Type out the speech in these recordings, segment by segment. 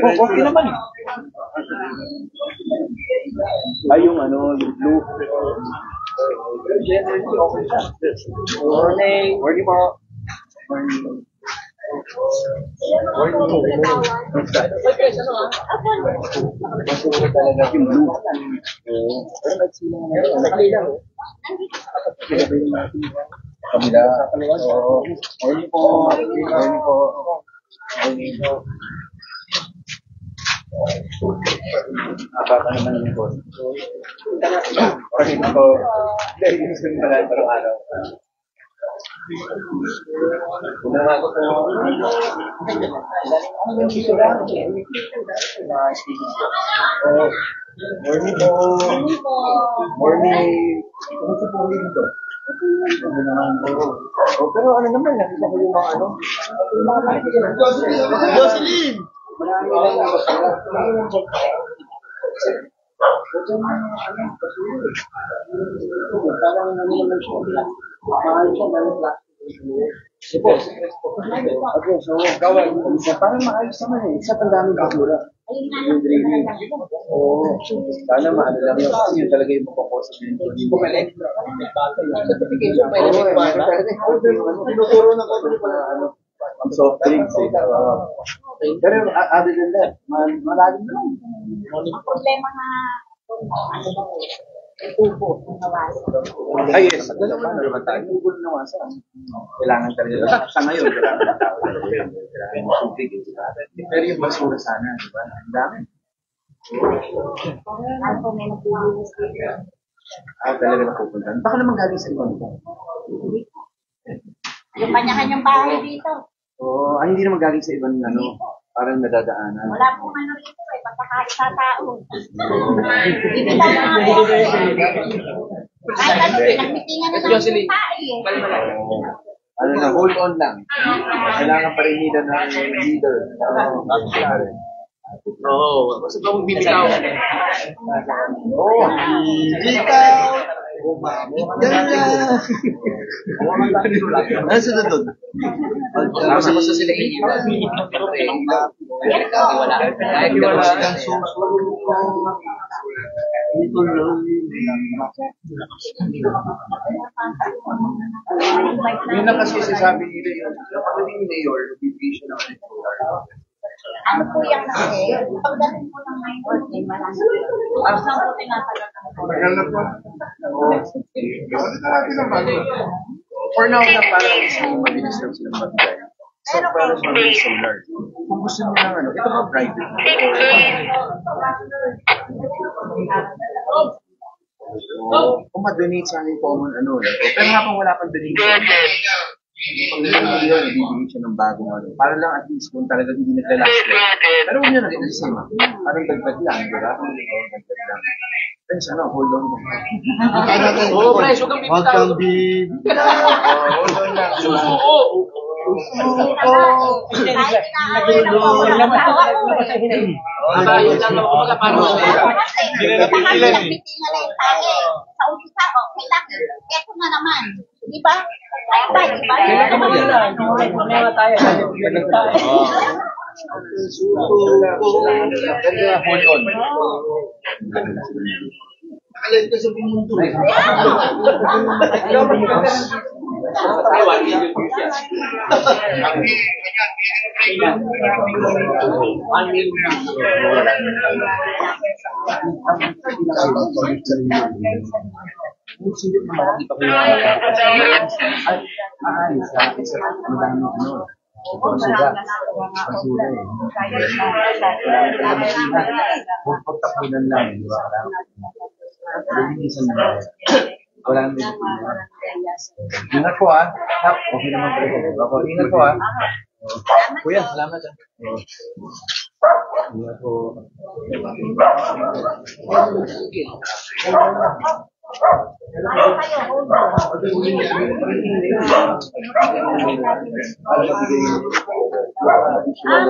Okay naman eh. Ay, yung ano, yung blue. Morning. Morning po. Morning. Masuro talaga yung blue. Pero nagsilang na yun. Nakalilang. Kabila. Morning po. Morning po. Morning po. Baka naman yung boss. Morning po. Dahil gusto mo pala araw-araw. Una ako po. Morning po. Morning. Kumusta po ulit ito? Pero ano naman, nakita ko yung mga ano? Jocelyn! Marami lang ang basura. Parang ano naman siya. Mahal siya ng plastic. Okay, so parang maayos naman eh. Isa pang daming basura. Yung draining. Oo. Sana maano lang yun. Kasi yun talaga yung mapaposa yun. Hindi mo balik. Certification pa yun. Tinuturo na ko ano. Ang soft drinks eh. Pero other than that, maraming naman. Problema nga tubo ng nawasan. Ay, yes. Paano naman tayo? Tubo ng nawasan. Kailangan talaga. Sa ngayon, kailangan ng tao. Kailangan ng tubig. Pero yung basura sana, di ba? Ang dami. Ano po may nagpulinis dito? Talaga napupuntan. Baka naman galing sa ibang ito. Yung kanya-kanyang bahay dito. Oo, hindi naman galing sa ibang ano. Parang nadadaanan. Wala pong ano rito eh, pagkakaisa tao. Hindi tayo mga pera. Kahit ano, pinagmitingan na namin tayo eh. Ano na, hold on lang. Kailangan pa rin nila ng leader. Oo, basta ba magbibitaw? Oo, bibitaw! Ganda! Ano sunod doon? Basta sila iiwan. Wala. Kahit wala kang yun na kasi sasabi nila yun. Kapag hindi mayor, bibigay siya ng Ano po yung kasi, pagdating po ng may birthday, marami. Tapos lang po tinatagal ng Tagal na po. For now na parang isang mabilis lang silang magbigay. So, parang mga solar. Kung gusto nyo lang, ano, ito mga private. Kung ma-donate sa akin common, ano, pero habang wala pang donation, pag nilalaman yun, nabibigyan siya ng bagong ano. Para lang at least kung talaga hindi naglalast lang. Pero huwag nyo na rin kasi parang dagdag lang, di ba? Dagdag lang. Pero sana, hold on mo. Oo, pre, huwag kang bibitaw. Hold on lang. Susuko! Kabayo lang naman kumbaga paano mo siya. Sa umpisa, okay lang. Eto na naman. Di ba? Kaya tayo, di ba? Hold on. Nakalit ka sa bumundo. Silip na makakita ko yung madami ano. Basura eh. Kung pagtapunan lang, di ba? Linisan na. Wala nang ingat po ah. Okay naman po. Ingat po ah. Kuya, salamat ah. Ingat po. Ayaw kayo, hold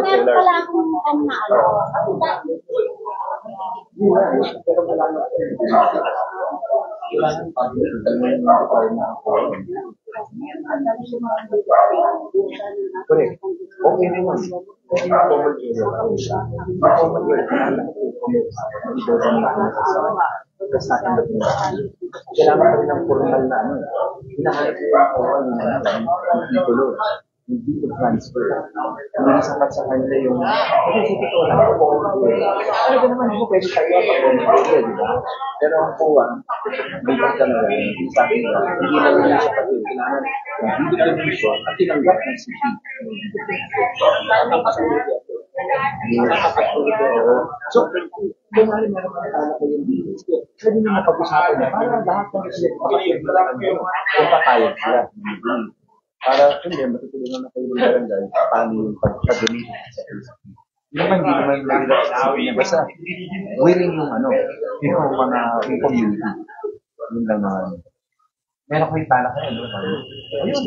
meron pala akong na Correct. Okay naman. Kailangan pa rin ng formal na ano. Hinahanap ko ang titulo. Hindi ko transfer. Hindi sapat sa kanila yung kasi sa totoo lang ako. Ano ba naman ako pwede tayo pag-communicate, di ba? Pero ang kuha, hindi pa talaga. Hindi sa akin na hindi na lang siya pati. Kailangan ng video division at tinanggap ng CP. So, kung ano meron makakala ko yung video, pwede nyo mapag-usapan na para lahat ng sila makakita kung papayag sila. Para hindi, matutulungan na kayo ng barangay paano yung pagkagamitin sa LCP. Hindi naman mahirap sa sabi niya. Basta willing yung yung mga yung community. Yun lang naman. Meron ko yung tala kayo, no? Ayun.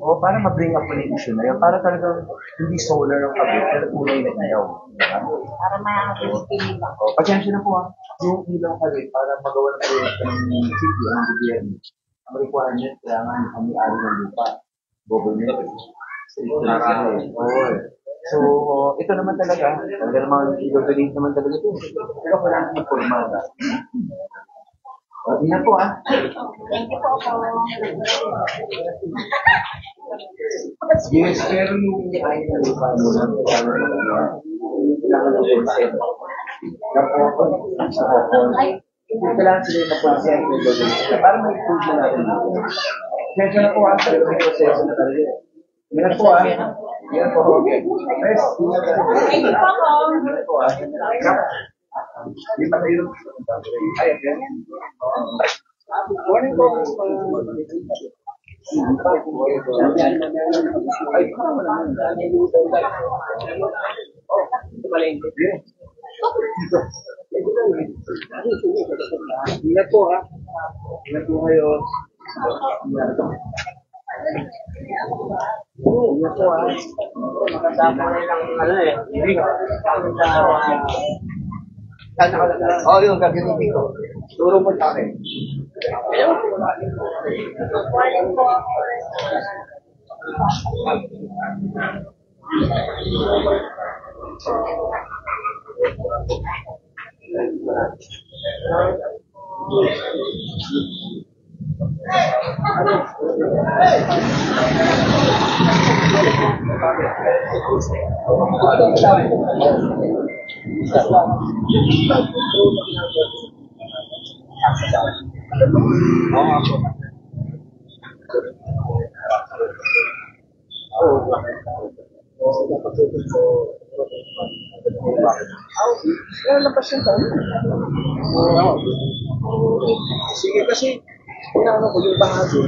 O, para ma-bring up yung issue na yun. Para talagang hindi solar ang kabit, pero tunay na ilaw. para makakapilitin ba? O, pasyensya na po yung ilaw kabit para magawa ng proyekto ng city o ng gobyerno. Ang requirement, kailangan kami ari ng lupa. Government. So, ito naman talaga naman, i-donate naman talaga ito. Pero kailangan informada. Hindi na po, Thank you po ako. Yes, pero yung ay na lupa muna, kailangan ng consent. Kailangan sila yung mag-consent ng donate para mag-prove na natin. Medyo na po pero may proseso na talaga. Yan po Yan po. Okay. Yes. Thank you po ako. Yan po Di ba kayo? Ay, okay. Morning po. Ay, ingat po ingat po kayo. Ingat po maganda po rin ang yung gagawin dito. Turo mo sa akin. Sige kasi ano ko yung bahagi.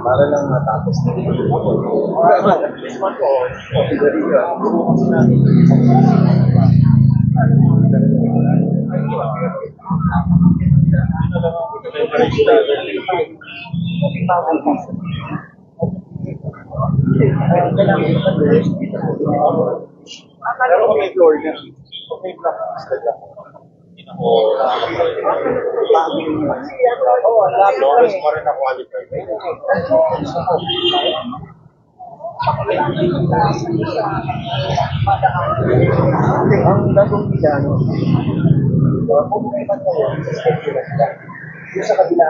Para lang matapos na dito. Pero kung may floor na, kung may block na sila. Flores mo rin na qualified. Ang gagawin nila, kung may patayo, yung sa kabila,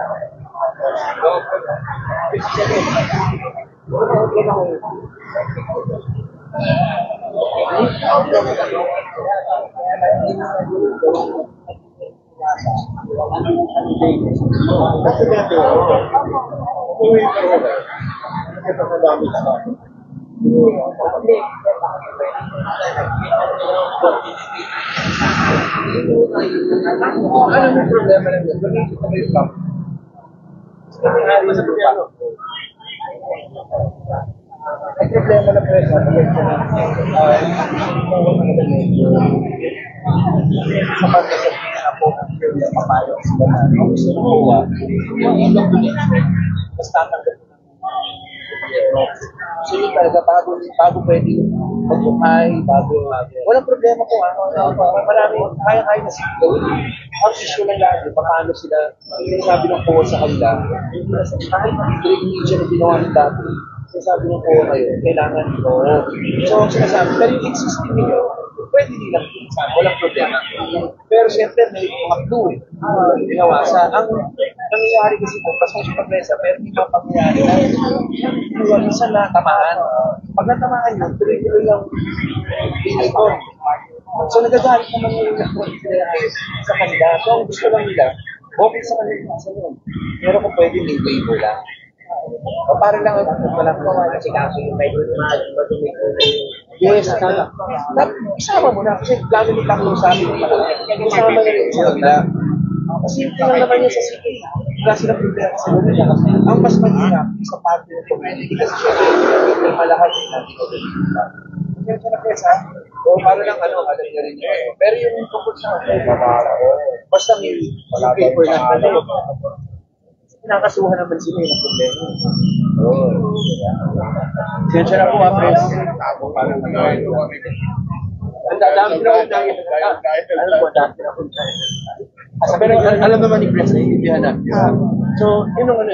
ano yung problema lang yun? Bakit ito may block? May problema na po yun. Ang gusto ng kuha, basta tanggap mo ng gobyerno. So yun talaga, bago pwede magbuhay, walang problema po. Marami, kaya-kaya na sila gawin. Ang issue lang lang, paano sila, sabi ng kuha sa kanila, kahit ang media na ginawa ng dati, sinasabi ng kuha kayo, kailangan ito. So, sinasabi, pero yung existing nyo, pwede nilang sabi, walang problema. Pero siyempre, may mga clue. Binawasan. Ang nangyayari kasi po, pasensya pag-resa, pero may mga pangyayari na minsan na tamaan. Pag natamaan yun, tuloy-tuloy yung pinikon. So, nagagalit naman yung sa kanila. So, ang gusto lang nila, okay sa kanila sa yun. Pero kung pwede, may waiver lang. O parang lang walang kasi kaso yung may yes, tama. Isama mo na kasi gano'n yung takong sabi mo pala. Isama na rin sa kanila. Kasi tingnan naman yan sa sige. Wala silang problema sa kanila. Ang mas mahirap sa parte ng community kasi syempre malahal din natin. Kaya siya na kesa, o para lang alam niya rin yun. Pero yung tungkol sa basta may paper na nakasuhan naman sila yung problema. Sensya na po, Pres. Ang dami na akong dahil. Alam mo, dami na akong dahil. Pero alam naman ni Pres, naiintindihan natin. So, yun ang ano,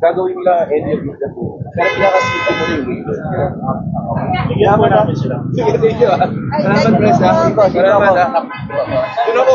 gagawin nila any of the two. Pero pinakasito mo rin. Yaman namin sila. Sige, thank you. Salamat, Pres. Salamat. Yun ako.